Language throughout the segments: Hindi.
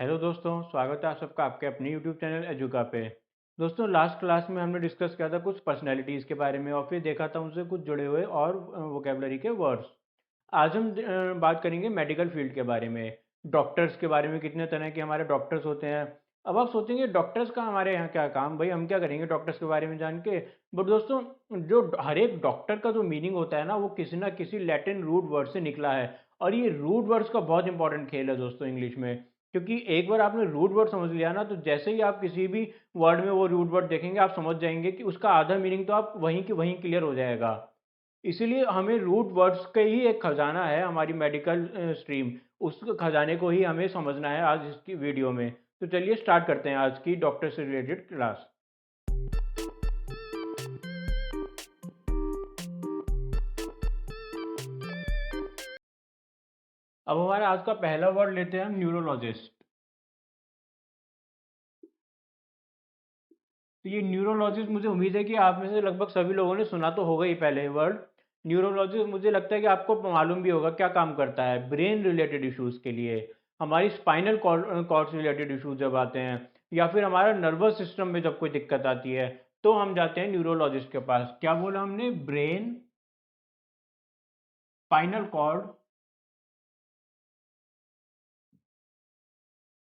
हेलो दोस्तों, स्वागत है आप सबका आपके अपने यूट्यूब चैनल एजुका पे। दोस्तों, लास्ट क्लास में हमने डिस्कस किया था कुछ पर्सनैलिटीज़ के बारे में और फिर देखा था उनसे कुछ जुड़े हुए और वोकेबलरी के वर्ड्स। आज हम बात करेंगे मेडिकल फील्ड के बारे में, डॉक्टर्स के बारे में। कितने तरह के हमारे डॉक्टर्स होते हैं। अब आप सोचेंगे डॉक्टर्स का हमारे यहाँ क्या काम, भाई हम क्या करेंगे डॉक्टर्स के बारे में जान के। बट दोस्तों, जो हर एक डॉक्टर का जो मीनिंग होता है ना, वो किसी ना किसी लैटिन रूट वर्ड से निकला है। और ये रूट वर्ड्स का बहुत इंपॉर्टेंट खेल है दोस्तों इंग्लिश में। क्योंकि एक बार आपने रूट वर्ड समझ लिया ना, तो जैसे ही आप किसी भी वर्ड में वो रूट वर्ड देखेंगे, आप समझ जाएंगे कि उसका आधा मीनिंग तो आप वहीं की वहीं क्लियर हो जाएगा। इसीलिए हमें रूट वर्ड्स का ही एक खजाना है हमारी मेडिकल स्ट्रीम। उस खजाने को ही हमें समझना है आज इसकी वीडियो में। तो चलिए स्टार्ट करते हैं आज की डॉक्टर से रिलेटेड क्लास। अब हमारा आज का पहला वर्ड लेते हैं हम, न्यूरोलॉजिस्ट। तो ये न्यूरोलॉजिस्ट, मुझे उम्मीद है कि आप में से लगभग सभी लोगों ने सुना तो होगा ही पहले वर्ड। न्यूरोलॉजिस्ट मुझे लगता है कि आपको मालूम भी होगा क्या काम करता है। ब्रेन रिलेटेड इश्यूज के लिए, हमारी स्पाइनल कॉर्ड रिलेटेड इश्यूज जब आते हैं, या फिर हमारा नर्वस सिस्टम में जब कोई दिक्कत आती है, तो हम जाते हैं न्यूरोलॉजिस्ट के पास। क्या बोला हमने? Brain, spinal cord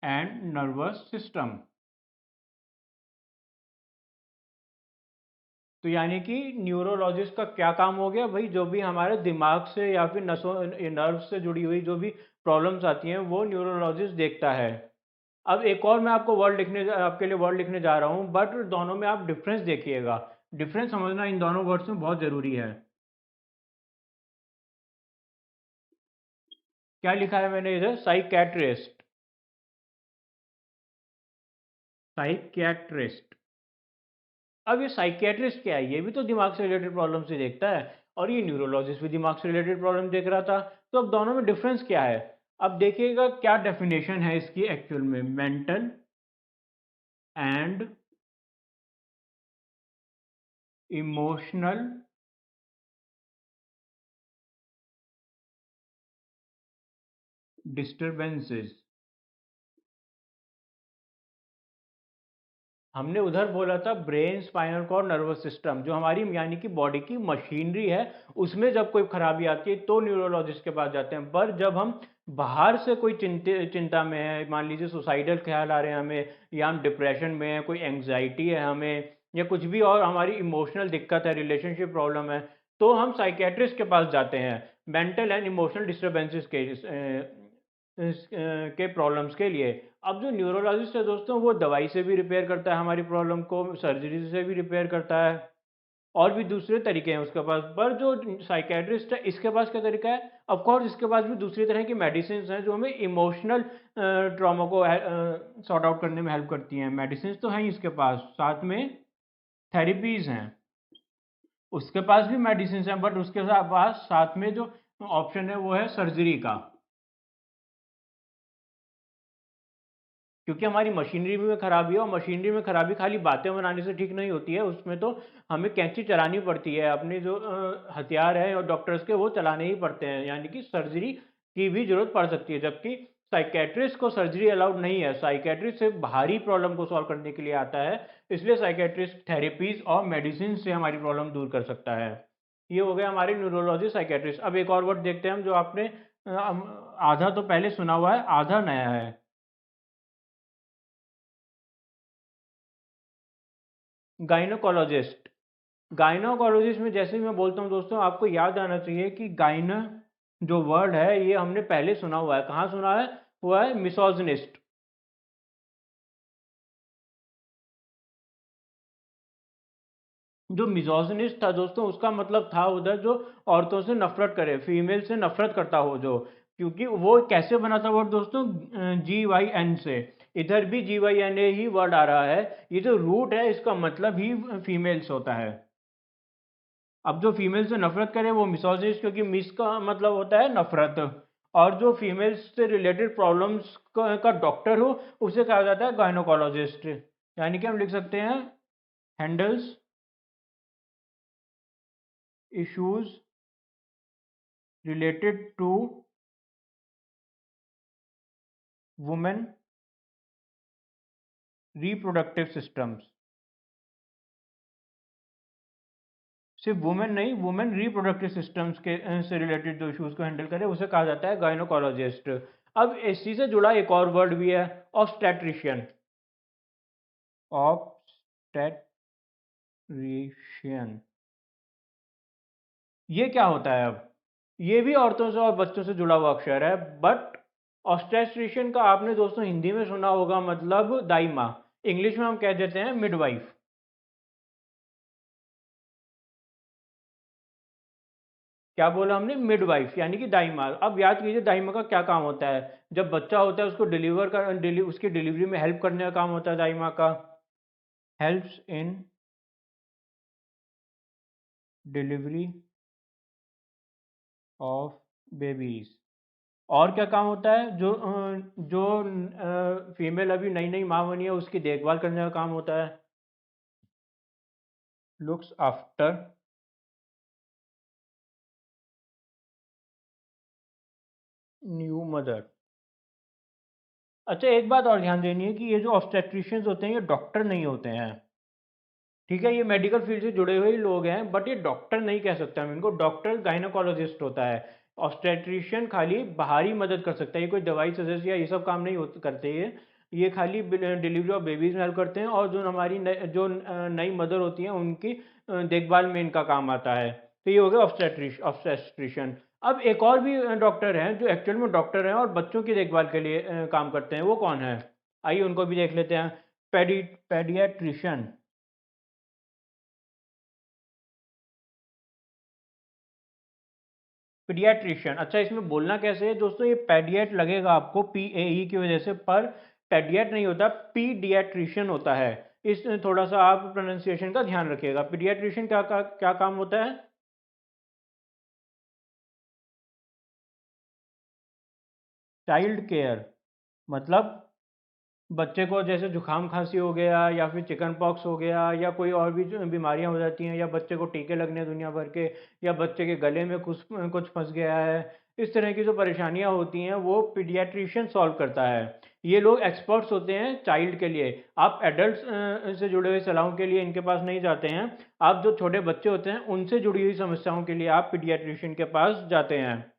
and nervous system. तो यानी कि न्यूरोलॉजिस्ट का क्या काम हो गया भाई? जो भी हमारे दिमाग से या फिर नसों नर्व से जुड़ी हुई जो भी प्रॉब्लम्स आती हैं, वो न्यूरोलॉजिस्ट देखता है। अब एक और मैं आपको आपके लिए वर्ड लिखने जा रहा हूँ, बट दोनों में आप डिफरेंस देखिएगा। डिफरेंस समझना इन दोनों वर्ड्स में बहुत ज़रूरी है। क्या लिखा है मैंने इधर? साइकैट्रिस्ट। साइकियाट्रिस्ट। अब ये साइकियाट्रिस्ट क्या है? ये भी तो दिमाग से रिलेटेड प्रॉब्लम से देखता है, और ये न्यूरोलॉजिस्ट भी दिमाग से रिलेटेड प्रॉब्लम देख रहा था। तो अब दोनों में डिफरेंस क्या है? अब देखिएगा क्या डेफिनेशन है इसकी एक्चुअल में। Mental and emotional disturbances. हमने उधर बोला था brain, spinal cord, nervous system, जो हमारी यानी कि बॉडी की मशीनरी है। उसमें जब कोई खराबी आती है तो न्यूरोलॉजिस्ट के पास जाते हैं। पर जब हम बाहर से कोई चिंता में है, मान लीजिए सुसाइडल ख्याल आ रहे हैं हमें, या हम डिप्रेशन में हैं, कोई एंग्जाइटी है हमें, या कुछ भी और हमारी इमोशनल दिक्कत है, रिलेशनशिप प्रॉब्लम है, तो हम साइकेट्रिस्ट के पास जाते हैं मेंटल एंड इमोशनल डिस्टर्बेंसेस के प्रॉब्लम्स के लिए। अब जो न्यूरोलॉजिस्ट है दोस्तों, वो दवाई से भी रिपेयर करता है हमारी प्रॉब्लम को, सर्जरी से भी रिपेयर करता है, और भी दूसरे तरीके हैं उसके पास। पर जो साइकेट्रिस्ट है, इसके पास क्या तरीका है? ऑफ कोर्स इसके पास भी दूसरी तरह की मेडिसिन हैं जो हमें इमोशनल ट्रॉमा को सॉर्ट आउट करने में हेल्प करती हैं। मेडिसिन तो हैं ही इसके पास, साथ में थेरेपीज हैं। उसके पास भी मेडिसिन हैं, बट उसके पास साथ में जो ऑप्शन है वो है सर्जरी का। क्योंकि हमारी मशीनरी में खराबी है, और मशीनरी में खराबी खाली बातें बनाने से ठीक नहीं होती है। उसमें तो हमें कैंची चलानी पड़ती है, अपने जो हथियार हैं और डॉक्टर्स के, वो चलाने ही पड़ते हैं। यानी कि सर्जरी की भी जरूरत पड़ सकती है, जबकि साइकेट्रिस्ट को सर्जरी अलाउड नहीं है। साइकेट्रिस्ट सिर्फ बाहरी प्रॉब्लम को सॉल्व करने के लिए आता है। इसलिए साइकेट्रिस्ट थेरेपीज और मेडिसिन से हमारी प्रॉब्लम दूर कर सकता है। ये हो गया हमारे न्यूरोलॉजी साइकेट्रिस्ट। अब एक और वर्ड देखते हैं हम, जो आपने आधा तो पहले सुना हुआ है, आधा नया है। गाइनोकोलॉजिस्ट। गाइनोकोलॉजिस्ट में जैसे ही मैं बोलता हूँ दोस्तों, आपको याद आना चाहिए कि गाइन जो वर्ड है, ये हमने पहले सुना हुआ है। कहाँ सुना है? हुआ है मिसोजनिस्ट। जो मिसोजनिस्ट था दोस्तों, उसका मतलब था उधर जो औरतों से नफरत करे, फीमेल से नफरत करता हो जो। क्योंकि वो कैसे बना था वर्ड दोस्तों? GYN से। इधर भी GYN ही वर्ड आ रहा है। ये जो रूट है, इसका मतलब ही फीमेल्स होता है। अब जो फीमेल से नफरत करे वो मिसोजिनिस्ट, क्योंकि मिस का मतलब होता है नफरत। और जो फीमेल से रिलेटेड प्रॉब्लम्स का डॉक्टर हो, उसे कहा जाता है गायनोकोलॉजिस्ट। यानी कि हम लिख सकते हैं handles issues related to women reproductive systems, सिर्फ वुमेन नहीं, वुमेन रिप्रोडक्टिव सिस्टम्स के से रिलेटेड जो इश्यूज को हैंडल करे उसे कहा जाता है गायनोकोलॉजिस्ट। अब इसी से जुड़ा एक और वर्ड भी है, ऑब्स्टेट्रिशियन। ऑब्स्टेट्रिशियन, ये क्या होता है? अब ये भी औरतों से और बच्चों से जुड़ा हुआ अक्षर है, बट ऑब्स्टेट्रिशियन का आपने दोस्तों हिंदी में सुना होगा, मतलब दाई माँ। इंग्लिश में हम कह देते हैं मिडवाइफ। क्या बोला हमने? मिडवाइफ यानी कि दाई माँ। अब याद कीजिए दाई माँ का क्या काम होता है। जब बच्चा होता है उसको उसकी डिलीवरी में हेल्प करने का काम होता है दाई माँ का। Helps in delivery of babies. और क्या काम होता है? जो फीमेल अभी नई नई माँ बनी है उसकी देखभाल करने का काम होता है, लुक्स आफ्टर न्यू मदर। अच्छा, एक बात और ध्यान देनी है कि ये जो ऑब्स्टेट्रिशियंस होते हैं ये डॉक्टर नहीं होते हैं। ठीक है, ये मेडिकल फील्ड से जुड़े हुए ही लोग हैं, बट ये डॉक्टर नहीं कह सकते हम इनको। डॉक्टर गायनोकोलॉजिस्ट होता है। ऑब्स्टेट्रिशियन खाली बाहरी मदद कर सकता है, ये कोई दवाई सजेस्ट या ये सब काम नहीं करते ये खाली डिलीवरी ऑफ बेबीज में हेल्प करते हैं, और जो हमारी नई मदर होती हैं उनकी देखभाल में इनका काम आता है। तो ये हो गया ऑब्स्टेट्रिशियन। अब एक और भी डॉक्टर हैं जो एक्चुअल में डॉक्टर हैं और बच्चों की देखभाल के लिए काम करते हैं, वो कौन है? आइए उनको भी देख लेते हैं। पेडियाट्रिशियन। पीडियाट्रिशियन, अच्छा इसमें बोलना कैसे है दोस्तों? ये पेडियट लगेगा आपको पी ए ई की वजह से, पर पेडियट नहीं होता, पीडियाट्रिशियन होता है। इस थोड़ा सा आप प्रोनाउंसिएशन का ध्यान रखिएगा। पीडियाट्रिशियन क्या काम होता है? चाइल्ड केयर, मतलब बच्चे को जैसे जुकाम खांसी हो गया या फिर चिकन पॉक्स हो गया या कोई और भी जो बीमारियां हो जाती हैं, या बच्चे को टीके लगने हैं दुनिया भर के, या बच्चे के गले में कुछ कुछ फंस गया है, इस तरह की जो परेशानियां होती हैं वो पीडियाट्रिशियन सॉल्व करता है। ये लोग एक्सपर्ट्स होते हैं चाइल्ड के लिए। आप एडल्ट से जुड़े हुए सलाहों के लिए इनके पास नहीं जाते हैं। आप जो छोटे बच्चे होते हैं उनसे जुड़ी हुई समस्याओं के लिए आप पीडियाट्रिशियन के पास जाते हैं।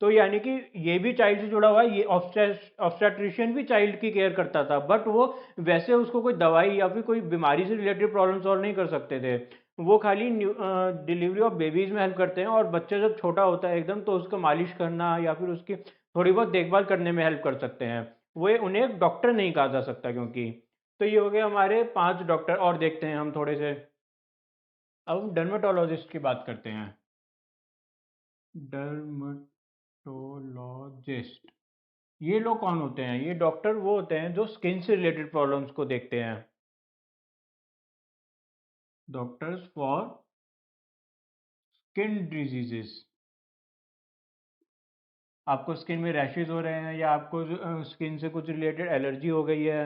तो यानी कि ये भी चाइल्ड से जुड़ा हुआ है, ये ऑब्स्टेट्रिशियन भी चाइल्ड की केयर करता था, बट वो वैसे उसको कोई दवाई या फिर कोई बीमारी से रिलेटेड प्रॉब्लम सॉल्व नहीं कर सकते थे। वो खाली डिलीवरी ऑफ बेबीज में हेल्प करते हैं, और बच्चा जब छोटा होता है एकदम तो उसको मालिश करना या फिर उसकी थोड़ी बहुत देखभाल करने में हेल्प कर सकते हैं। वो उन्हें एक डॉक्टर नहीं कहा जा सकता क्योंकि। तो ये हो गए हमारे 5 डॉक्टर, और देखते हैं हम थोड़े से। अब हम डर्मेटोलॉजिस्ट की बात करते हैं। डर्मेटोलॉजिस्ट, ये लोग कौन होते हैं? ये डॉक्टर वो होते हैं जो स्किन से रिलेटेड प्रॉब्लम्स को देखते हैं। Doctors for skin diseases. आपको स्किन में रैशेज हो रहे हैं, या आपको स्किन से कुछ रिलेटेड एलर्जी हो गई है,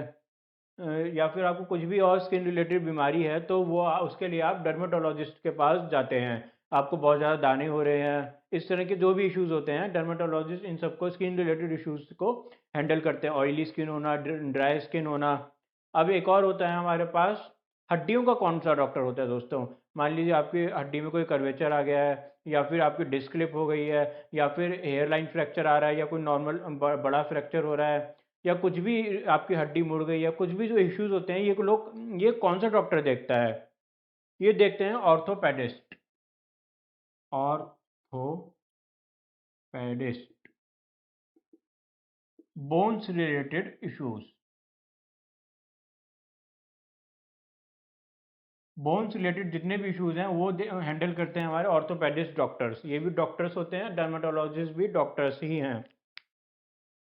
या फिर आपको कुछ भी और स्किन रिलेटेड बीमारी है, तो वो उसके लिए आप डर्मेटोलॉजिस्ट के पास जाते हैं। आपको बहुत ज़्यादा दाने हो रहे हैं, इस तरह के जो भी इश्यूज होते हैं, डर्मेटोलॉजिस्ट इन सबको स्किन रिलेटेड इश्यूज को हैंडल करते हैं। ऑयली स्किन होना, ड्राई स्किन होना। अब एक और होता है हमारे पास, हड्डियों का कौन सा डॉक्टर होता है दोस्तों? मान लीजिए आपकी हड्डी में कोई कर्वेचर आ गया है, या फिर आपकी डिस्क स्लिप हो गई है, या फिर हेयर लाइन फ्रैक्चर आ रहा है, या कोई नॉर्मल बड़ा फ्रैक्चर हो रहा है, या कुछ भी आपकी हड्डी मुड़ गई है, कुछ भी जो इश्यूज होते हैं ये कौन सा डॉक्टर देखता है? ये देखते हैं orthopaedist. Orthopaedist, bones related issues. Bones related जितने भी इश्यूज हैं वो हैंडल करते हैं हमारे ऑर्थोपेडिस्ट डॉक्टर्स। ये भी डॉक्टर्स होते हैं, डर्माटोलॉजिस्ट भी डॉक्टर्स ही हैं।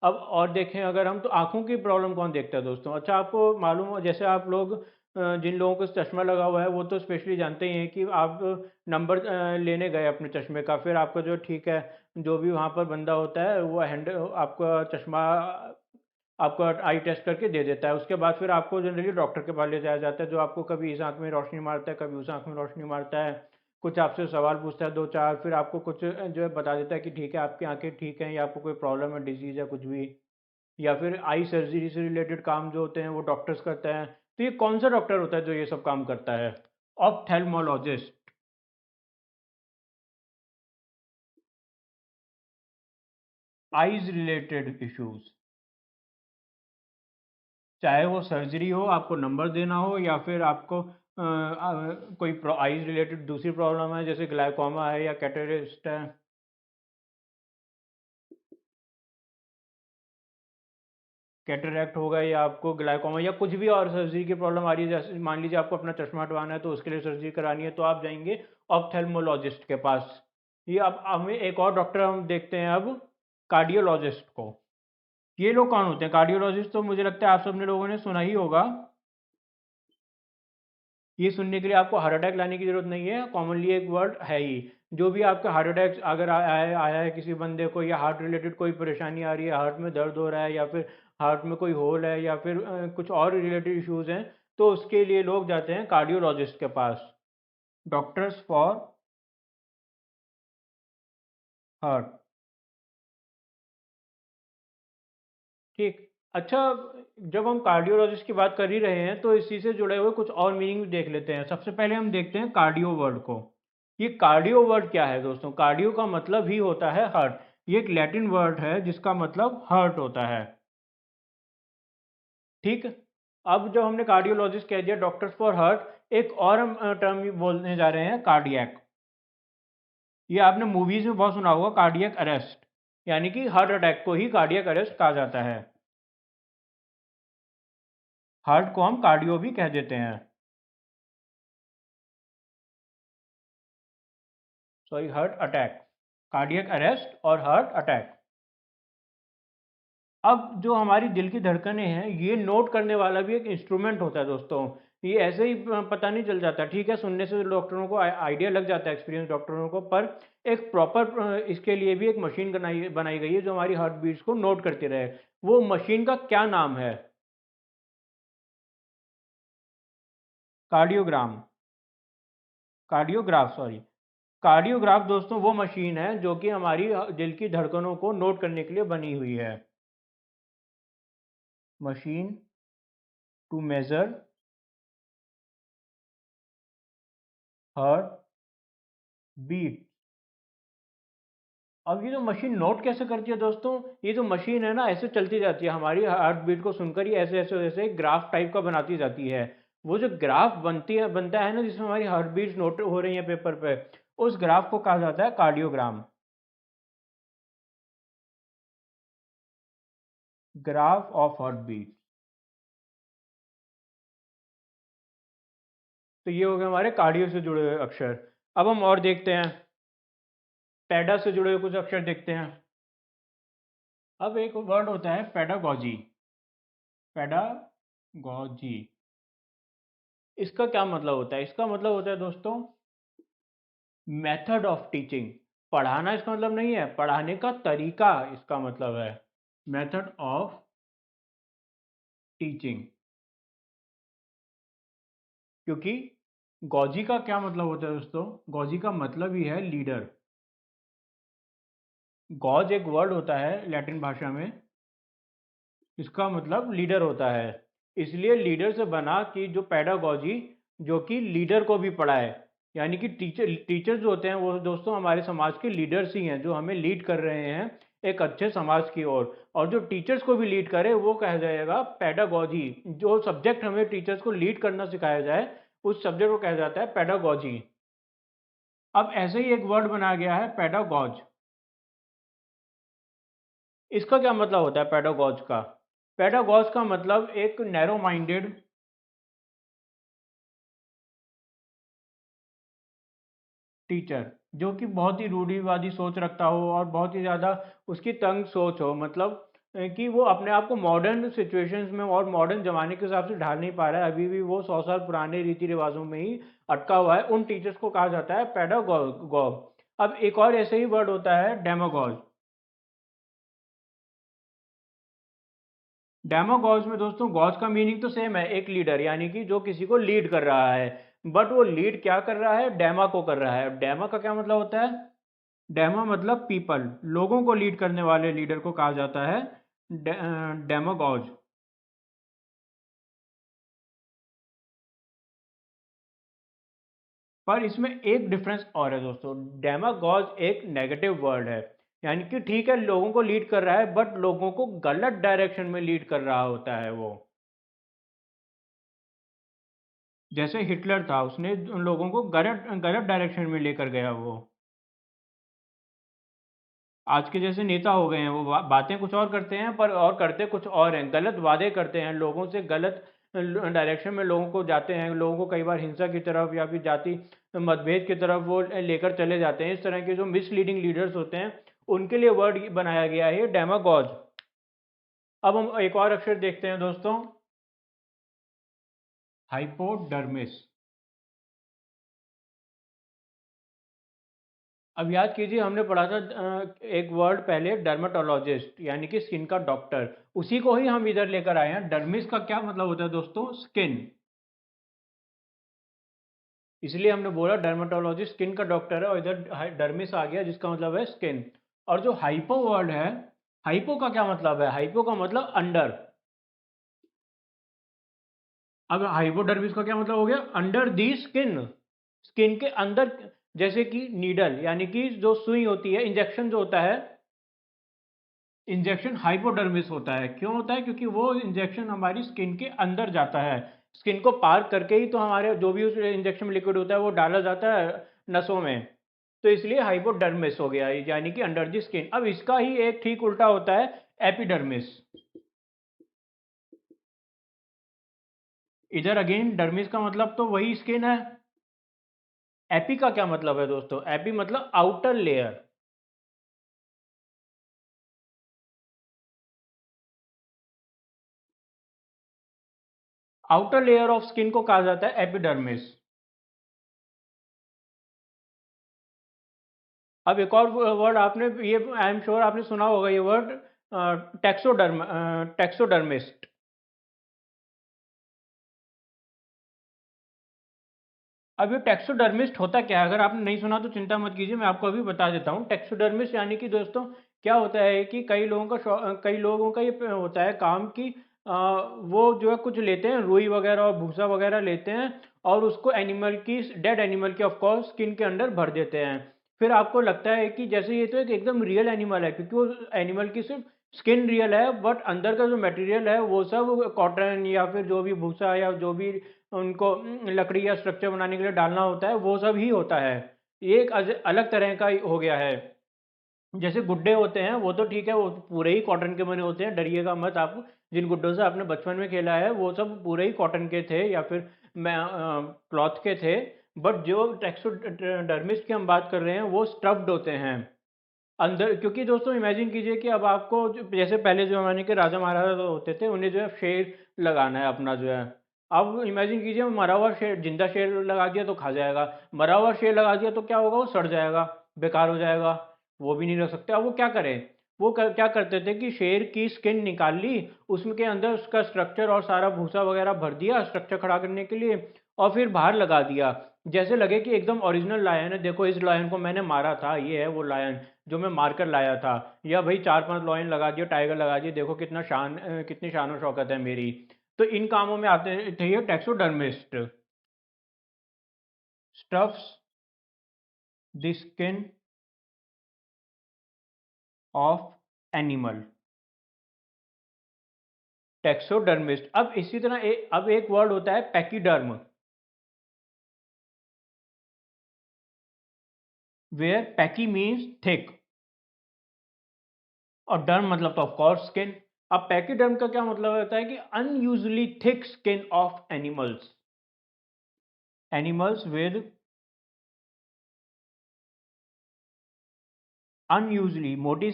अब और देखें अगर हम, तो आंखों की प्रॉब्लम कौन देखता है दोस्तों? अच्छा, आपको मालूम हो, जैसे आप लोग जिन लोगों को चश्मा लगा हुआ है वो तो स्पेशली जानते ही हैं कि आप नंबर लेने गए अपने चश्मे का, फिर आपका जो ठीक है, जो भी वहाँ पर बंदा होता है वो आपका चश्मा आपका आई टेस्ट करके दे देता है। उसके बाद फिर आपको जनरली डॉक्टर के पास ले जाया जाता है, जो आपको कभी इस आंख में रोशनी मारता है, कभी उस आंख में रोशनी मारता है, कुछ आपसे सवाल पूछता है दो चार, फिर आपको कुछ जो है बता देता है कि ठीक है आपकी आंखें ठीक हैं, या आपको कोई प्रॉब्लम है, डिजीज़ है, कुछ भी। या फिर आई सर्जरी से रिलेटेड काम जो होते हैं वो डॉक्टर्स करते हैं। तो ये कौन सा डॉक्टर होता है जो ये सब काम करता है? ऑप्थेल्मोलॉजिस्ट। आईज रिलेटेड इश्यूज, चाहे वो सर्जरी हो, आपको नंबर देना हो, या फिर आपको कोई आईज रिलेटेड दूसरी प्रॉब्लम है जैसे ग्लाइकोमा है या कैटरेक्ट है। कैटरैक्ट होगा या आपको ग्लाइकोमा या कुछ भी और सर्जरी की प्रॉब्लम आ रही है, जैसे मान लीजिए आपको अपना चश्मा हटवाना है तो उसके लिए सर्जरी करानी है, तो आप जाएंगे ऑप्थेल्मोलॉजिस्ट के पास। ये अब हमें एक और डॉक्टर हम देखते हैं अब, कार्डियोलॉजिस्ट को। ये लोग कौन होते हैं? कार्डियोलॉजिस्ट तो मुझे लगता है आप सबने लोगों ने सुना ही होगा। ये सुनने के लिए आपको हार्ट अटैक लाने की जरूरत नहीं है, कॉमनली एक वर्ड है ही। जो भी आपका हार्ट अटैक अगर आया है किसी बंदे को, या हार्ट रिलेटेड कोई परेशानी आ रही है, हार्ट में दर्द हो रहा है, या फिर हार्ट में कोई होल है, या फिर कुछ और रिलेटेड इश्यूज हैं, तो उसके लिए लोग जाते हैं कार्डियोलॉजिस्ट के पास। Doctors for heart. ठीक। अच्छा, जब हम कार्डियोलॉजिस्ट की बात कर ही रहे हैं तो इसी से जुड़े हुए कुछ और मीनिंग देख लेते हैं। सबसे पहले हम देखते हैं कार्डियो वर्ड को। ये कार्डियो वर्ड क्या है दोस्तों? कार्डियो का मतलब ही होता है हार्ट। ये एक लैटिन वर्ड है जिसका मतलब हार्ट होता है। ठीक। अब जब हमने कार्डियोलॉजिस्ट कह दिया, डॉक्टर्स फॉर हार्ट, एक और हम टर्म बोलने जा रहे हैं, कार्डियक। ये आपने मूवीज में बहुत सुना होगा, कार्डियक अरेस्ट, यानी कि हार्ट अटैक को ही कार्डियक अरेस्ट कहा जाता है। हार्ट को हम कार्डियो भी कह देते हैं। Sorry, heart attack, cardiac arrest और हार्ट अटैक। अब जो हमारी दिल की धड़कनें हैं, ये नोट करने वाला भी एक इंस्ट्रूमेंट होता है दोस्तों। ये ऐसे ही पता नहीं चल जाता। ठीक है, सुनने से डॉक्टरों को आइडिया लग जाता है, एक्सपीरियंस डॉक्टरों को, पर एक प्रॉपर इसके लिए भी एक मशीन बनाई बनाई गई है जो हमारी हार्ट बीट्स को नोट करती रहे। वो मशीन का क्या नाम है? Cardiogram, cardiograph, sorry. कार्डियोग्राफ दोस्तों वो मशीन है जो कि हमारी दिल की धड़कनों को नोट करने के लिए बनी हुई है। Machine to measure heart beat. अब ये जो मशीन नोट कैसे करती है दोस्तों? ये जो मशीन है ना, ऐसे चलती जाती है, हमारी हार्ट बीट को सुनकर ही ऐसे ऐसे ऐसे ग्राफ टाइप का बनाती जाती है। वो जो ग्राफ बनता है ना, जिसमें हमारी हार्ट बीट्स नोट हो रही है पेपर पे, उस ग्राफ को कहा जाता है cardiogram. Graph of heart beat. तो ये हो गए हमारे कार्डियो से जुड़े हुए अक्षर। अब हम और देखते हैं, पैडा से जुड़े हुए कुछ अक्षर देखते हैं। अब एक वर्ड होता है पेडागॉजी। पेडागॉजी, इसका क्या मतलब होता है? इसका मतलब होता है दोस्तों मेथड ऑफ टीचिंग। पढ़ाना इसका मतलब नहीं है, पढ़ाने का तरीका इसका मतलब है। Method of teaching. क्योंकि गॉजी का क्या मतलब होता है दोस्तों? गॉजी का मतलब ही है लीडर। गॉज एक वर्ड होता है लैटिन भाषा में, इसका मतलब लीडर होता है। इसलिए लीडर से बना कि जो पेडागॉजी, जो कि लीडर को भी पढ़ाए। यानी कि टीचर जो होते हैं वो दोस्तों हमारे समाज के लीडर्स ही हैं, जो हमें लीड कर रहे हैं एक अच्छे समाज की ओर। और जो टीचर्स को भी लीड करे वो कहा जाएगा पेडागॉजी। जो सब्जेक्ट हमें टीचर्स को लीड करना सिखाया जाए, उस सब्जेक्ट को कहा जाता है पेडागॉजी। अब ऐसे ही एक वर्ड बनाया गया है पेडागॉज। इसका क्या मतलब होता है पेडागॉज का? पेडागॉज का मतलब एक नैरो माइंडेड टीचर, जो कि बहुत ही रूढ़िवादी सोच रखता हो और बहुत ही ज़्यादा उसकी तंग सोच हो। मतलब कि वो अपने आप को मॉडर्न सिचुएशंस में और मॉडर्न ज़माने के हिसाब से ढाल नहीं पा रहा है, अभी भी वो 100 साल पुराने रीति रिवाजों में ही अटका हुआ है। उन टीचर्स को कहा जाता है पेडागॉग। अब एक और ऐसे ही वर्ड होता है डेमागॉग। डेमागॉग्स में दोस्तों गॉज का मीनिंग तो सेम है, एक लीडर, यानी कि जो किसी को लीड कर रहा है। बट वो लीड क्या कर रहा है? डेमा को कर रहा है। डेमा का क्या मतलब होता है? डेमा मतलब पीपल, लोगों को लीड करने वाले लीडर को कहा जाता है डेमागॉज। पर इसमें एक डिफरेंस और है दोस्तों, डेमागॉज एक नेगेटिव वर्ड है, यानी कि ठीक है लोगों को लीड कर रहा है बट लोगों को गलत डायरेक्शन में लीड कर रहा होता है वो। जैसे हिटलर था, उसने उन लोगों को गलत गलत डायरेक्शन में लेकर गया वो। आज के जैसे नेता हो गए हैं, वो बातें कुछ और करते हैं पर और करते कुछ और हैं, गलत वादे करते हैं, लोगों से गलत डायरेक्शन में लोगों को जाते हैं, लोगों को कई बार हिंसा की तरफ या फिर जाति मतभेद की तरफ वो लेकर चले जाते हैं। इस तरह के जो मिसलीडिंग लीडर्स होते हैं उनके लिए वर्ड बनाया गया है डेमागॉज। अब हम एक और अक्षर देखते हैं दोस्तों, हाइपोडर्मिस। अब याद कीजिए हमने पढ़ा था एक वर्ड पहले, डर्मेटोलॉजिस्ट यानी कि स्किन का डॉक्टर, उसी को ही हम इधर लेकर आए हैं। डर्मिस का क्या मतलब होता है दोस्तों? स्किन। इसलिए हमने बोला डर्मेटोलॉजिस्ट स्किन का डॉक्टर है, और इधर डर्मिस आ गया जिसका मतलब है स्किन। और जो हाइपो वर्ड है, हाइपो का क्या मतलब है? हाइपो का मतलब अंडर। अब हाइपोडर्मिस का क्या मतलब हो गया? अंडर दी स्किन, स्किन के अंदर। जैसे कि नीडल यानी कि जो सुई होती है, इंजेक्शन जो होता है, इंजेक्शन हाइपोडर्मिस होता है। क्यों होता है? क्योंकि वो इंजेक्शन हमारी स्किन के अंदर जाता है, स्किन को पार करके ही तो हमारे जो भी उस इंजेक्शन में लिक्विड होता है वो डाला जाता है नसों में। तो इसलिए हाइपोडर्मिस हो गया, यानी कि अंडर द स्किन। अब इसका ही एक ठीक उल्टा होता है, एपिडर्मिस। इधर अगेन डर्मिस का मतलब तो वही स्किन है। एपी का क्या मतलब है दोस्तों? एपी मतलब outer layer. Outer layer of skin को कहा जाता है एपिडर्मिस। अब एक और वर्ड आपने, ये आई एम श्योर आपने सुना होगा ये वर्ड, टैक्सोडर्मिस्ट। अब ये टैक्सोडर्मिस्ट होता क्या है? अगर आपने नहीं सुना तो चिंता मत कीजिए, मैं आपको अभी बता देता हूँ। टैक्सोडर्मिस्ट यानी कि दोस्तों क्या होता है कि कई लोगों का ये होता है काम कि वो जो है कुछ लेते हैं, रुई वगैरह और भूसा वगैरह लेते हैं, और उसको एनिमल की, डेड एनिमल की ऑफ कोर्स, स्किन के अंदर भर देते हैं। फिर आपको लगता है कि जैसे ये तो एक एकदम रियल एनिमल है, क्योंकि वो एनिमल की सिर्फ स्किन रियल है, बट अंदर का जो मटेरियल है वो सब कॉटन या फिर जो भी भूसा या जो भी उनको लकड़ी या स्ट्रक्चर बनाने के लिए डालना होता है वो सब ही होता है। ये एक अलग तरह का हो गया है। जैसे गुड्डे होते हैं वो तो ठीक है, वो पूरे ही कॉटन के बने होते हैं, डरिएगा मत आप। जिन गुड्डों से आपने बचपन में खेला है वो सब पूरे ही कॉटन के थे या फिर क्लॉथ के थे। बट जो टेक्सोडर्मिस्ट की हम बात कर रहे हैं वो स्टफ्ड होते हैं अंदर। क्योंकि दोस्तों इमेजिन कीजिए कि अब आपको जैसे पहले जो जमाने के राजा महाराजा जो होते थे, उन्हें जो है शेर लगाना है अपना जो है। अब इमेजिन कीजिए मरा हुआ शेर, जिंदा शेर लगा दिया तो खा जाएगा, मरा हुआ शेर लगा दिया तो क्या होगा? वो सड़ जाएगा, बेकार हो जाएगा, वो भी नहीं रख सकते। अब वो क्या करें? वो क्या करते थे कि शेर की स्किन निकाल ली, उसके अंदर उसका स्ट्रक्चर और सारा भूसा वगैरह भर दिया स्ट्रक्चर खड़ा करने के लिए, और फिर बाहर लगा दिया। जैसे लगे कि एकदम ओरिजिनल लायन है, देखो इस लायन को मैंने मारा था, ये है वो लायन जो मैं मार कर लाया था। या भाई चार पांच लॉयन लगा दिए, टाइगर लगा दिए, देखो कितनी शान और शौकत है मेरी। तो इन कामों में आते थे ये taxidermist. Stuffs the skin of animal, taxidermist. अब इसी तरह अब एक वर्ड होता है pachyderm, where pachy means thick और डर्म मतलब तो ऑफ कोर्स स्किन। अब पैकीडर्म का क्या मतलब होता है कि unusually thick skin of animals, animals with unusually, मोटी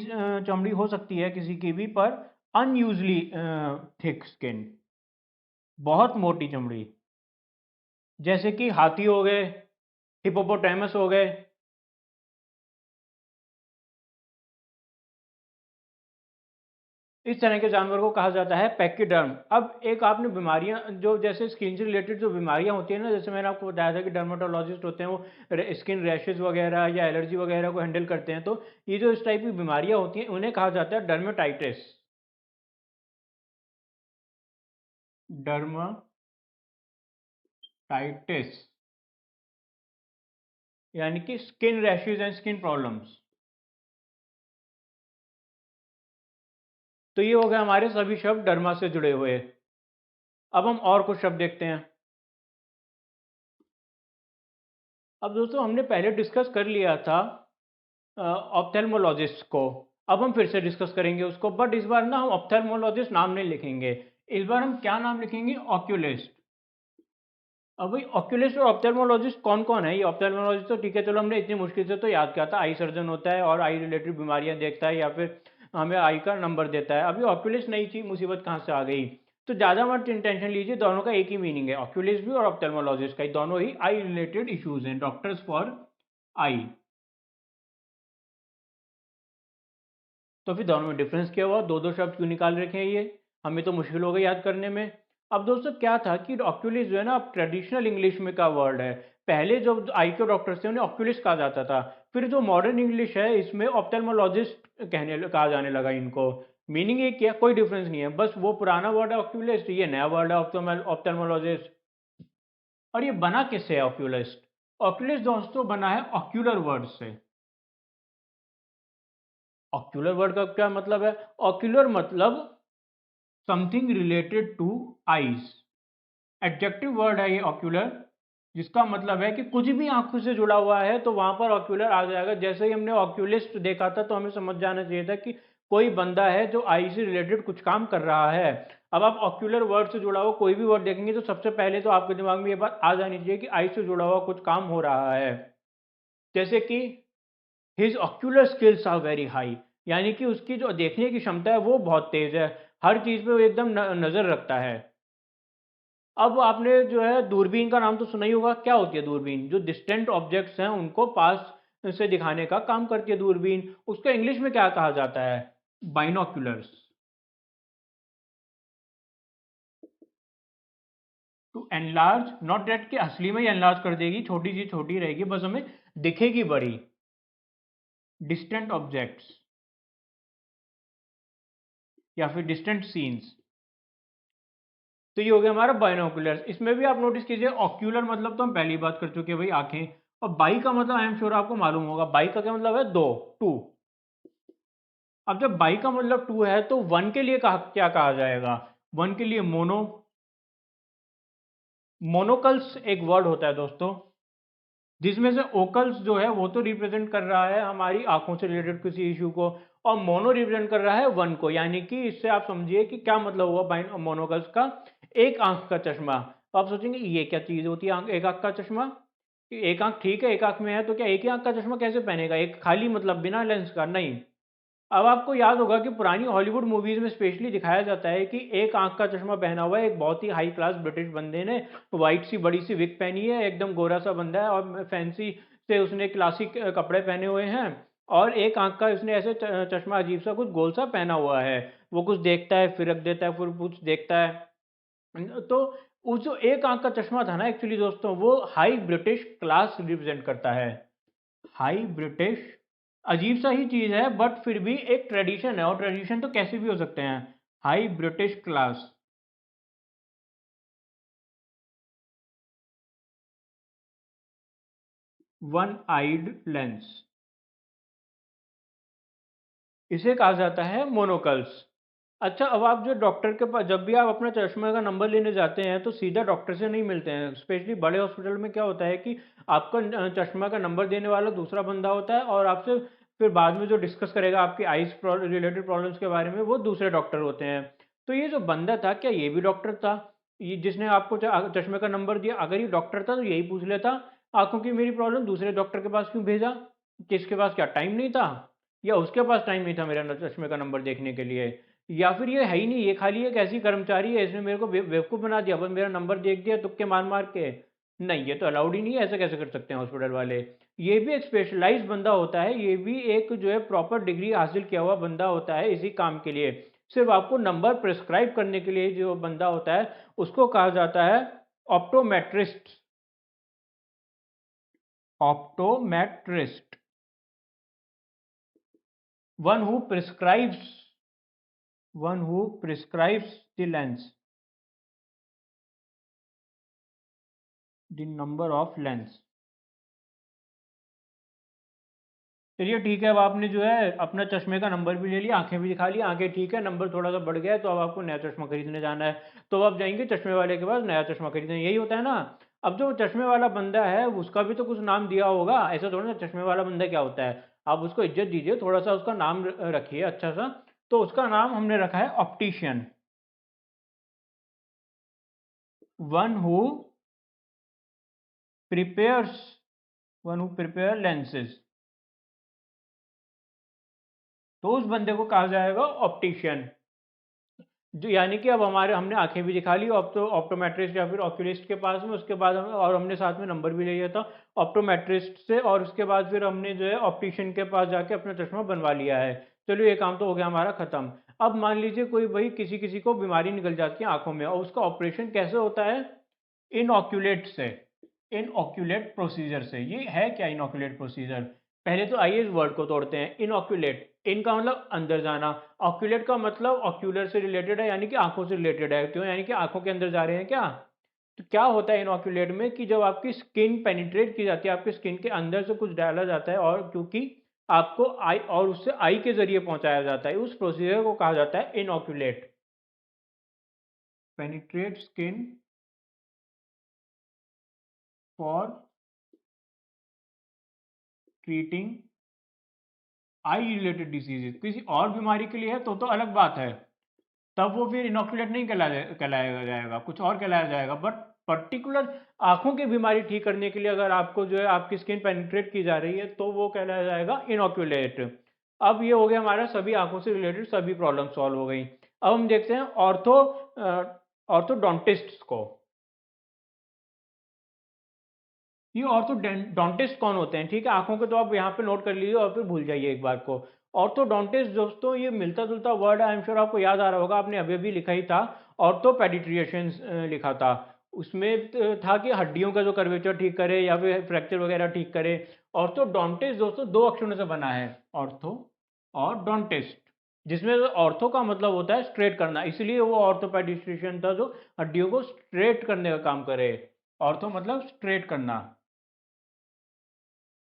चमड़ी हो सकती है किसी की भी, पर अनयूजली थिक स्किन, बहुत मोटी चमड़ी। जैसे कि हाथी हो गए, हिपोपोटामस हो गए। इस तरह के जानवर को कहा जाता है पैकीडर्म। अब एक आपने बीमारियां जो जैसे स्किन से रिलेटेड जो बीमारियां होती है ना, जैसे मैंने आपको बताया था कि डर्मेटोलॉजिस्ट होते हैं वो स्किन रैशेज वगैरह या एलर्जी वगैरह को हैंडल करते हैं। तो ये जो इस टाइप की बीमारियां होती हैं उन्हें कहा जाता है डर्मेटाइटिस। डर्माटाइटिस यानी कि skin rashes and skin problems. तो ये हो गए हमारे सभी शब्द डर्मा से जुड़े हुए। अब हम और कुछ शब्द देखते हैं। अब दोस्तों हमने पहले डिस्कस कर लिया था ऑप्थेल्मोलॉजिस्ट को। अब हम फिर से डिस्कस करेंगे उसको, बट इस बार ना हम ऑप्थेल्मोलॉजिस्ट नाम नहीं लिखेंगे। इस बार हम क्या नाम लिखेंगे? ऑक्यूलिस्ट। अब भाई ऑक्यूलिस्ट और ऑप्थेल्मोलॉजिस्ट कौन कौन है? ये ऑप्थेल्मोलॉजिस्ट तो ठीक है, चलो हमने इतनी मुश्किल से तो याद किया था, आई सर्जन होता है और आई रिलेटेड बीमारियां देखता है या फिर हमें आई का नंबर देता है। अभी ऑक्यूलिस्ट नई चीज मुसीबत कहाँ से आ गई? तो ज्यादा मत टेंशन लीजिए, दोनों का एक ही मीनिंग है, ऑक्यूलिस्ट भी और ऑप्थेल्मोलॉजिस्ट का, दोनों ही आई रिलेटेड इश्यूज हैं, डॉक्टर्स फॉर आई। तो फिर दोनों में डिफरेंस क्या हुआ? दो दो शब्द क्यों निकाल रखे हैं? ये हमें तो मुश्किल हो गई याद करने में। अब दोस्तों क्या था कि ऑक्यूलिस्ट जो है ना, अब ट्रेडिशनल इंग्लिश में का वर्ड है। पहले जो आई के डॉक्टर्स थे उन्हें ऑक्यूलिस्ट कहा जाता था। फिर जो मॉडर्न इंग्लिश है इसमें ऑप्थेल्मोलॉजिस्ट कहा जाने लगा इनको। मीनिंग एक क्या, कोई डिफरेंस नहीं है, बस वो पुराना वर्ड है ऑक्यूलिस्ट, ये नया वर्ड है ऑप्थेल्मोलॉजिस्ट। और ये बना किससे है ऑक्यूलिस्ट? ऑक्यूलिस्ट दोस्तों बना है ऑक्यूलर वर्ड से। ऑक्यूलर वर्ड का क्या मतलब है? ऑक्यूलर मतलब something related two eyes. Adjective word है ये ऑक्यूलर, जिसका मतलब है कि कुछ भी आंखों से जुड़ा हुआ है तो वहां पर ऑक्यूलर आ जाएगा। जैसे ही हमने ऑक्यूलिस्ट देखा था तो हमें समझ जाना चाहिए था कि कोई बंदा है जो आई से रिलेटेड कुछ काम कर रहा है। अब आप ऑक्यूलर वर्ड से जुड़ा हुआ कोई भी वर्ड देखेंगे तो सबसे पहले तो आपके दिमाग में ये बात आ जानी चाहिए कि आई से जुड़ा हुआ कुछ काम हो रहा है। जैसे कि his ocular skills are very high, यानी कि उसकी जो देखने की क्षमता है वो बहुत तेज है, हर चीज पे वो एकदम नजर रखता है। अब आपने जो है दूरबीन का नाम तो सुना ही होगा। क्या होती है दूरबीन? जो डिस्टेंट ऑब्जेक्ट्स हैं उनको पास से दिखाने का काम करती है दूरबीन। उसका इंग्लिश में क्या कहा जाता है? Binoculars. To enlarge, not that के असली में ही एनलार्ज कर देगी, छोटी चीज छोटी रहेगी, बस हमें दिखेगी बड़ी। डिस्टेंट ऑब्जेक्ट्स या फिर डिस्टेंट सीन्स। तो ये हो गया हमारा बाइनोकुलर्स। इसमें भी आप नोटिस कीजिए, ऑक्यूलर मतलब तो हम पहली बात कर चुके हैं भाई, आंखें। और बाई का मतलब आई एम श्योर आपको मालूम होगा, बाई का क्या मतलब है? दो, टू। अब जब बाई का मतलब टू है तो वन के लिए क्या कहा जाएगा? वन के लिए मोनो। मोनोकल्स एक वर्ड होता है दोस्तों, जिसमें से ओकल्स जो है वो तो रिप्रेजेंट कर रहा है हमारी आंखों से रिलेटेड किसी इशू को, और मोनो रिप्रेजेंट कर रहा है वन को। यानी कि इससे आप समझिए कि क्या मतलब हुआ बाइन मोनोकल्स का? एक आंख का चश्मा। तो आप सोचेंगे ये क्या चीज होती है एक आंख का चश्मा? एक आंख ठीक है, एक आंख में है तो क्या एक ही आंख का चश्मा कैसे पहनेगा? एक खाली मतलब बिना लेंस का? नहीं। अब आपको याद होगा कि पुरानी हॉलीवुड मूवीज में स्पेशली दिखाया जाता है कि एक आंख का चश्मा पहना हुआ है एक बहुत ही हाई क्लास ब्रिटिश बंदे ने, वाइट सी बड़ी सी विग पहनी है, एकदम गोरा सा बंदा है और फैंसी से उसने क्लासिक कपड़े पहने हुए हैं, और एक आंख का उसने ऐसे चश्मा अजीब सा कुछ गोल सा पहना हुआ है। वो कुछ देखता है फिर रख देता है, फिर कुछ देखता है। तो उस जो एक आंख का चश्मा था ना, एक्चुअली दोस्तों वो हाई ब्रिटिश क्लास रिप्रेजेंट करता है। हाई ब्रिटिश, अजीब सा ही चीज है बट फिर भी एक ट्रेडिशन है, और ट्रेडिशन तो कैसे भी हो सकते हैं। High British class. One eyed lens, इसे कहा जाता है मोनोकल्स। अच्छा, अब आप जो डॉक्टर के पास जब भी आप अपना चश्मे का नंबर लेने जाते हैं तो सीधा डॉक्टर से नहीं मिलते हैं। स्पेशली बड़े हॉस्पिटल में क्या होता है कि आपका चश्मा का नंबर देने वाला दूसरा बंदा होता है, और आपसे फिर बाद में जो डिस्कस करेगा आपकी आइज रिलेटेड प्रॉब्लम्स के बारे में वो दूसरे डॉक्टर होते हैं। तो ये जो बंदा था, क्या ये भी डॉक्टर था? ये जिसने आपको चश्मे का नंबर दिया, अगर ये डॉक्टर था तो यही पूछ लेता आंखों की मेरी प्रॉब्लम दूसरे डॉक्टर के पास क्यों भेजा? किसके पास क्या टाइम नहीं था, या उसके पास टाइम नहीं था मेरा चश्मे का नंबर देखने के लिए? या फिर ये है ही नहीं, ये खाली एक ऐसी कर्मचारी है, इसने मेरे को बेवकूफ़ बना दिया, बस मेरा नंबर देख दिया तुक्के मार मार के। नहीं, ये तो अलाउड ही नहीं है, ऐसे कैसे कर सकते हैं हॉस्पिटल वाले? ये भी एक स्पेशलाइज्ड बंदा होता है, ये भी एक जो है प्रॉपर डिग्री हासिल किया हुआ बंदा होता है इसी काम के लिए। सिर्फ आपको नंबर प्रिस्क्राइब करने के लिए जो बंदा होता है उसको कहा जाता है optometrist. Optometrist, one who prescribes, one who prescribes the lens. The number of lens. चलिए ठीक है, अब आपने जो है अपना चश्मे का नंबर भी ले लिया, आंखें भी दिखा ली, आंखें ठीक है, नंबर थोड़ा सा बढ़ गया है, तो अब आपको नया चश्मा खरीदने जाना है। तो अब आप जाएंगे चश्मे वाले के पास नया चश्मा खरीदने, यही होता है ना। अब जो चश्मे वाला बंदा है उसका भी तो कुछ नाम दिया होगा, ऐसा थोड़ा ना चश्मे वाला बंदा क्या होता है। आप उसको इज्जत दीजिए, थोड़ा सा उसका नाम रखिए अच्छा सा। तो उसका नाम हमने रखा है optician. One who prepares one who prepare lenses. तो उस बंदे को कहा जाएगा ऑप्टिशियन। जो यानी कि अब हमारे हमने आंखें भी दिखा ली ऑप्टोमेट्रिस्ट या फिर ऑक्यूलिस्ट के पास में, उसके बाद हम और हमने साथ में नंबर भी ले लिया था ऑप्टोमेट्रिस्ट से, और उसके बाद फिर हमने जो है ऑप्टिशियन के पास जाके अपना चश्मा बनवा लिया है। चलो ये काम तो हो गया हमारा खत्म। अब मान लीजिए कोई भाई किसी किसी को बीमारी निकल जाती है आंखों में, और उसका ऑपरेशन कैसे होता है? इनऑक्यूलेट से, इनऑक्यूलेट प्रोसीजर से। ये है क्या इनऑक्यूलेट प्रोसीजर? पहले तो आइए इस वर्ड को तोड़ते हैं। इनऑक्यूलेट, इनका मतलब अंदर जाना, ऑक्यूलेट का मतलब ऑक्यूलर से रिलेटेड है, यानी कि आंखों से रिलेटेड है। क्यों? यानी कि आंखों के अंदर जा रहे हैं क्या? तो क्या होता है इनऑक्यूलेट में कि जब आपकी स्किन पेनिट्रेट की जाती है, आपकी स्किन के अंदर से कुछ डाला जाता है, और क्योंकि आपको आई और उससे आई के जरिए पहुंचाया जाता है, उस प्रोसीजर को कहा जाता है inoculate. Penetrate skin for treating eye related diseases. किसी और बीमारी के लिए है तो अलग बात है, तब वो फिर इनोकुलेट नहीं कहलाया जाएगा, कुछ और कहलाया जाएगा। बट पर्टिकुलर आंखों की बीमारी ठीक करने के लिए अगर आपको जो है आपकी स्किन पेनिट्रेट की जा रही है, तो वो कहलाया जाएगा इनोकुलेट। अब ये हो गया हमारा सभी आंखों से रिलेटेड सभी प्रॉब्लम सॉल्व हो गई। अब हम देखते हैं ऑर्थोडोंटिस्ट को। ये ऑर्थोडोंटिस्ट कौन होते हैं? ठीक है, आंखों के तो आप यहाँ पे नोट कर लीजिए और फिर भूल जाइए एक बार को। ऑर्थोडोंटिस्ट दोस्तों ये मिलता जुलता वर्ड है, आई एम श्योर आपको याद आ रहा होगा, आपने अभी अभी लिखा ही था। ऑर्थोपेडिट्रिशियंस लिखा था, उसमें था कि हड्डियों का जो कर्वेचर ठीक करे या फिर फ्रैक्चर वगैरह ठीक करे। ऑर्थोडोंटिस्ट दोस्तों दो अक्षरों से बना है, ऑर्थो और डोंटिस्ट, जिसमें ऑर्थो का मतलब होता है स्ट्रेट करना, इसलिए वो ऑर्थोपेडिट्रिशियन था जो हड्डियों को स्ट्रेट करने का काम करे। ऑर्थो मतलब स्ट्रेट करना।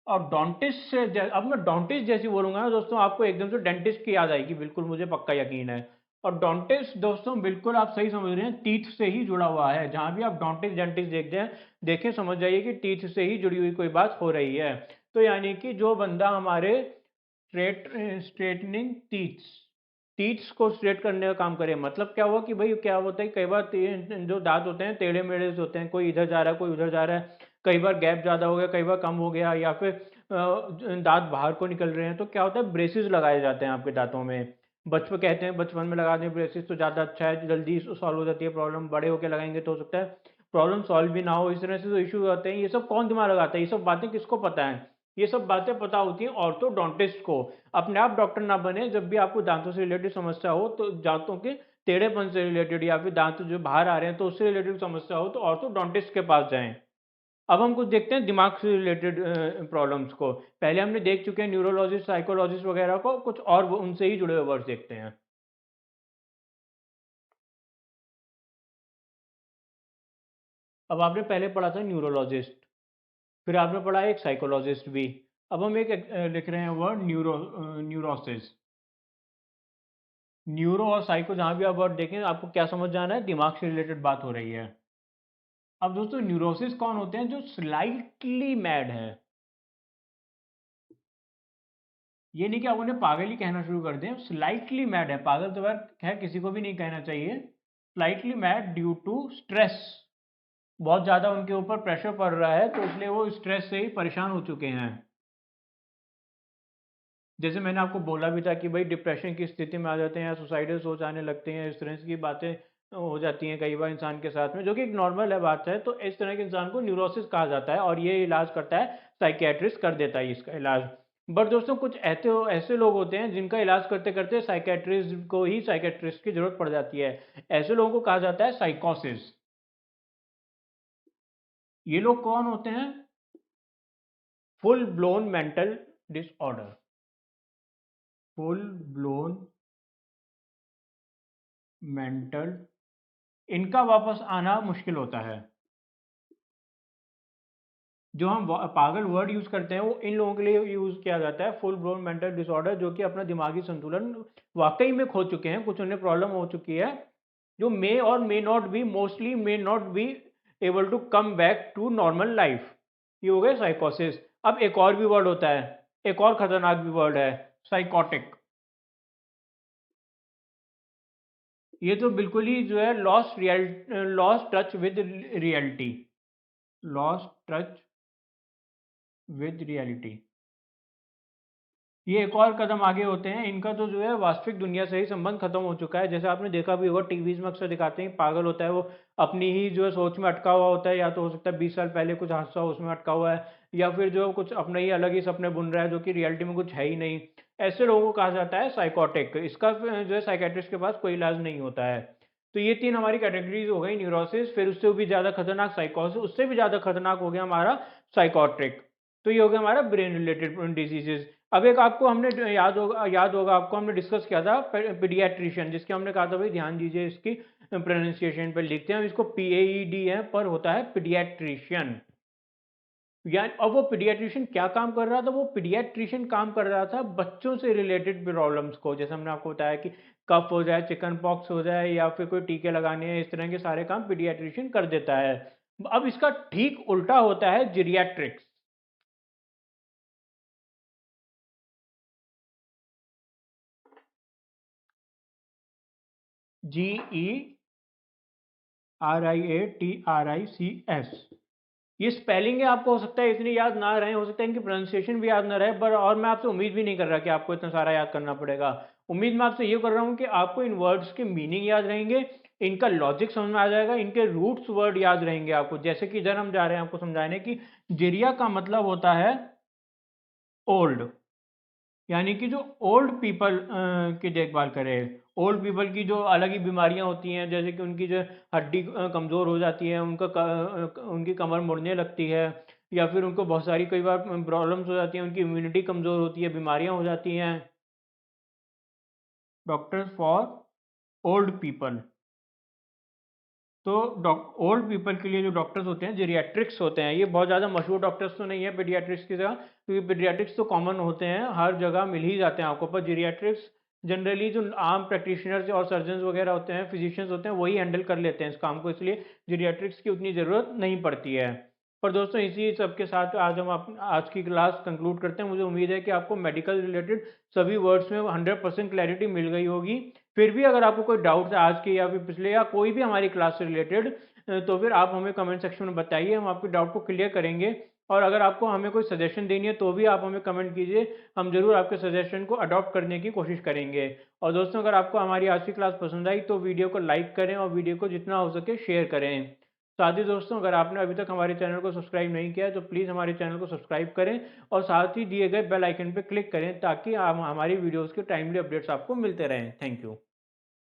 और डॉन्टिस्ट से अब मैं डॉन्टिस्ट जैसी बोलूंगा ना दोस्तों, आपको एकदम से डेंटिस्ट की याद आएगी, बिल्कुल मुझे पक्का यकीन है। और डॉन्टिस्ट दोस्तों बिल्कुल आप सही समझ रहे हैं, टीथ से ही जुड़ा हुआ है। जहां भी आप डॉन्टिस्ट डेंटिस्ट देखते हैं, देखें समझ जाइए कि टीथ से ही जुड़ी हुई कोई बात हो रही है। तो यानी कि जो बंदा हमारे स्ट्रेटनिंग टीथ्स, टीथ्स को स्ट्रेट करने का काम करे, मतलब क्या हुआ कि भाई क्या होता है कई बार जो दांत होते हैं टेढ़े मेढ़े से होते हैं, कोई इधर जा रहा है कोई उधर जा रहा है, कई बार गैप ज़्यादा हो गया कई बार कम हो गया, या फिर दांत बाहर को निकल रहे हैं, तो क्या होता है ब्रेसेस लगाए जाते हैं आपके दांतों में। बचपन कहते हैं बचपन में लगा दें ब्रेसेस तो ज़्यादा अच्छा है, जल्दी सॉल्व हो जाती है प्रॉब्लम। बड़े होकर लगाएंगे तो हो सकता है प्रॉब्लम सॉल्व भी ना हो, इस तरह से जो इशू आते हैं। ये सब कौन दिमाग लगाता है? ये सब बातें किसको पता है? ये सब बातें पता होती हैं ऑर्थोडोंटिस्ट को। अपने आप डॉक्टर ना बने, जब भी आपको दांतों से रिलेटेड समस्या हो, तो दांतों के टेढ़ेपन से रिलेटेड या फिर दांत जो बाहर आ रहे हैं तो उससे रिलेटेड समस्या हो, तो ऑर्थोडोंटिस्ट के पास जाएं। अब हम कुछ देखते हैं दिमाग से रिलेटेड प्रॉब्लम्स को। पहले हमने देख चुके हैं न्यूरोलॉजिस्ट साइकोलॉजिस्ट वगैरह को, कुछ और उनसे ही जुड़े हुए वर्ड्स देखते हैं। अब आपने पहले पढ़ा था न्यूरोलॉजिस्ट, फिर आपने पढ़ा एक साइकोलॉजिस्ट भी। अब हम एक लिख रहे हैं वर्ड न्यूरोसिस। न्यूरो और साइको जहां भी आप वर्ड देखें आपको क्या समझ जाना है? दिमाग से रिलेटेड बात हो रही है। अब दोस्तों न्यूरोसिस कौन होते हैं? जो स्लाइटली मैड है। ये नहीं कि आप उन्हें पागल ही कहना शुरू कर दें, स्लाइटली मैड है, पागल तो यार खैर किसी को भी नहीं कहना चाहिए। Slightly mad due to stress, बहुत ज़्यादा उनके ऊपर प्रेशर पड़ रहा है, तो इसलिए वो स्ट्रेस से ही परेशान हो चुके हैं। जैसे मैंने आपको बोला भी था कि भाई डिप्रेशन की स्थिति में आ जाते हैं या सुसाइडल सोच आने लगते हैं, इस तरह की बातें हो जाती हैं कई बार इंसान के साथ में, जो कि एक नॉर्मल है बात है। तो इस तरह के इंसान को न्यूरोसिस कहा जाता है, और ये इलाज करता है साइकेट्रिस्ट, कर देता है इसका इलाज। बट दोस्तों कुछ ऐसे ऐसे लोग होते हैं जिनका इलाज करते करते साइकेट्रिस्ट को ही साइकेट्रिस्ट की जरूरत पड़ जाती है। ऐसे लोगों को कहा जाता है साइकोसिस। ये लोग कौन होते हैं? Full blown mental disorder, full blown mental, इनका वापस आना मुश्किल होता है। जो हम पागल वर्ड यूज करते हैं वो इन लोगों के लिए यूज किया जाता है, फुल ब्लोन मेंटल डिसऑर्डर, जो कि अपना दिमागी संतुलन वाकई में खो चुके हैं, कुछ उन्हें प्रॉब्लम हो चुकी है, जो may or may not be, mostly may not be able to come back to normal life. ये हो गया साइकोसिस। अब एक और भी वर्ड होता है, एक और खतरनाक भी वर्ड है, साइकोटिक। ये तो बिल्कुल ही जो है lost touch with reality, lost touch with reality. ये एक और कदम आगे होते हैं, इनका तो जो है वास्तविक दुनिया से ही संबंध खत्म हो चुका है। जैसे आपने देखा भी होगा, टीवीज में अक्सर दिखाते हैं, पागल होता है वो, अपनी ही जो है सोच में अटका हुआ होता है, या तो हो सकता है 20 साल पहले कुछ हादसा हो उसमें अटका हुआ है, या फिर जो कुछ अपने ही अलग ही सपने बुन रहा है जो कि रियलिटी में कुछ है ही नहीं। ऐसे लोगों को कहा जाता है साइकोटिक। इसका जो है साइकेट्रिस्ट के पास कोई इलाज नहीं होता है। तो ये तीन हमारी कैटेगरीज हो गई, न्यूरोसिस, फिर उससे भी ज़्यादा खतरनाक साइकोसिस, उससे भी ज़्यादा खतरनाक हो गया हमारा साइकोट्रिक। तो ये हो गया हमारा ब्रेन रिलेटेड डिजीजेज। अब एक आपको हमने याद होगा आपको, हमने डिस्कस किया था पीडियाट्रिशियन, जिसके हमने कहा था भाई ध्यान दीजिए इसकी प्रोनाउंसिएशन पर, लिखते हैं इसको PAED है पर होता है पीडियाट्रिशियन। या अब वो पीडियाट्रिशियन क्या काम कर रहा था, वो पीडियाट्रिशियन काम कर रहा था बच्चों से रिलेटेड प्रॉब्लम्स को, जैसे हमने आपको बताया कि कफ हो जाए, चिकन पॉक्स हो जाए, या फिर कोई टीके लगाने हैं, इस तरह के सारे काम पीडियाट्रिशियन कर देता है। अब इसका ठीक उल्टा होता है जीरियाट्रिक्स। GERIATRICS। ये स्पेलिंग है, आपको हो सकता है इतनी याद ना रहे, हो सकता है इनकी प्रोनाउंसिएशन भी याद ना रहे, पर और मैं आपसे उम्मीद भी नहीं कर रहा कि आपको इतना सारा याद करना पड़ेगा। उम्मीद मैं आपसे ये कर रहा हूँ कि आपको इन वर्ड्स के मीनिंग याद रहेंगे, इनका लॉजिक समझ में आ जाएगा, इनके रूट्स वर्ड याद रहेंगे आपको। जैसे कि इधर हम जा रहे हैं आपको समझाने की, जिरिया का मतलब होता है ओल्ड, यानी कि जो ओल्ड पीपल की देखभाल करे। ओल्ड पीपल की जो अलग ही बीमारियां होती हैं, जैसे कि उनकी जो हड्डी कमज़ोर हो जाती है, उनकी कमर मुड़ने लगती है, या फिर उनको बहुत सारी कई बार प्रॉब्लम्स हो जाती हैं, उनकी इम्यूनिटी कमज़ोर होती है, बीमारियां हो जाती हैं। Doctors for old people. तो ओल्ड पीपल के लिए जो डॉक्टर्स होते हैं जेरियाट्रिक्स होते हैं, ये बहुत ज़्यादा मशहूर डॉक्टर्स तो नहीं है पीडियाट्रिक्स की जगह, क्योंकि पीडियाट्रिक्स तो कॉमन होते हैं, हर जगह मिल ही जाते हैं आपको, पर जेरियाट्रिक्स जनरली जो आम प्रैक्टिशनर्स और सर्जन वगैरह होते हैं, फिजिशियंस होते हैं, वही हैंडल कर लेते हैं इस काम को, इसलिए जेरियाट्रिक्स की उतनी ज़रूरत नहीं पड़ती है। पर दोस्तों इसी सब के साथ आज की क्लास कंक्लूड करते हैं। मुझे उम्मीद है कि आपको मेडिकल रिलेटेड सभी वर्ड्स में 100% क्लैरिटी मिल गई होगी। फिर भी अगर आपको कोई डाउट है आज के या फिर पिछले या कोई भी हमारी क्लास से रिलेटेड, तो फिर आप हमें कमेंट सेक्शन में बताइए, हम आपके डाउट को क्लियर करेंगे। और अगर आपको हमें कोई सजेशन देनी है तो भी आप हमें कमेंट कीजिए, हम जरूर आपके सजेशन को अडॉप्ट करने की कोशिश करेंगे। और दोस्तों अगर आपको हमारी आज की क्लास पसंद आई तो वीडियो को लाइक करें और वीडियो को जितना हो सके शेयर करें। साथ ही दोस्तों अगर आपने अभी तक हमारे चैनल को सब्सक्राइब नहीं किया है तो प्लीज़ हमारे चैनल को सब्सक्राइब करें, और साथ ही दिए गए बेल आइकन पर क्लिक करें, ताकि आप हमारी वीडियोज़ के टाइमली अपडेट्स आपको मिलते रहें। Thank you.